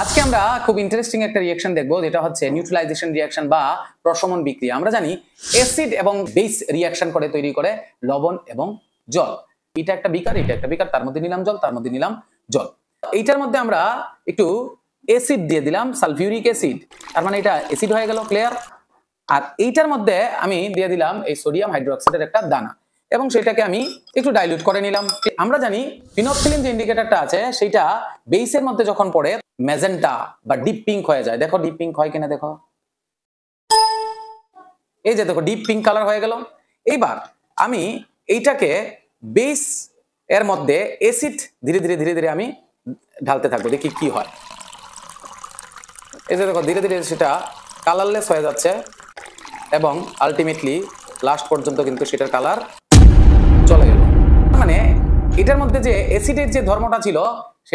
আজকে আমরা খুব ইন্টারেস্টিং একটা রিঅ্যাকশন দেখবো, যেটা হচ্ছে নিউট্রালাইজেশন রিঅ্যাকশন বা প্রশমন বিক্রিয়া। আমরা জানি অ্যাসিড এবং বেস রিঅ্যাকশন করে তৈরি করে লবণ এবং জল। এটা একটা বিকার, এটা একটা বিকার, তার মধ্যে নিলাম জল, তার মধ্যে নিলাম জল। এইটার মধ্যে আমরা একটু অ্যাসিড দিয়ে দিলাম, সালফিউরিক অ্যাসিড, তার মানে এটা অ্যাসিড হয়ে গেল, ক্লিয়ার। আর এইটার মধ্যে আমি দিয়ে দিলাম এই সোডিয়াম হাইড্রোক্সাইডের একটা দানা এবং সেটাকে আমি একটু ডাইলিউট করে নিলাম। আমরা জানি ফিনোক্সিলিন যে ইন্ডিকেটরটা আছে সেটা বেসের মধ্যে যখন পড়ে ম্যাজেন্টা বা ডিপ পিঙ্ক হয়ে যায়। দেখো ডিপ পিঙ্ক হয় কিনা, দেখো এই যে দেখো ডিপ পিঙ্ক কালার হয়ে গেল। এইবার আমি এইটাকে বেস এর মধ্যে অ্যাসিড ধীরে ধীরে ধীরে ধীরে আমি ঢালতে থাকবো, দেখি কি হয়। এই যে দেখো ধীরে ধীরে সেটা কালারলেস হয়ে যাচ্ছে এবং আলটিমেটলি লাস্ট পর্যন্ত কিন্তু সেটার কালার চলে গেল। মানে এটার মধ্যে যে অ্যাসিডের যে ধর্মটা ছিল